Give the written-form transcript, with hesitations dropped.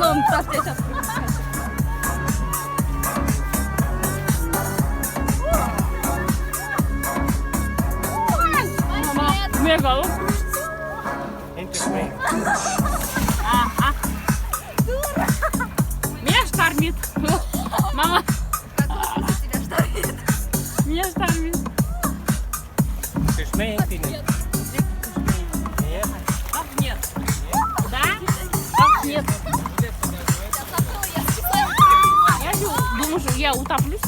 эконом, так я сейчас припускаю. Мама, мега. Меня штормит. Мама. Меня штормит. Ты шмеет или нет? Нет. Как нет? Да? Как нет? Я думаю, что я утоплюсь.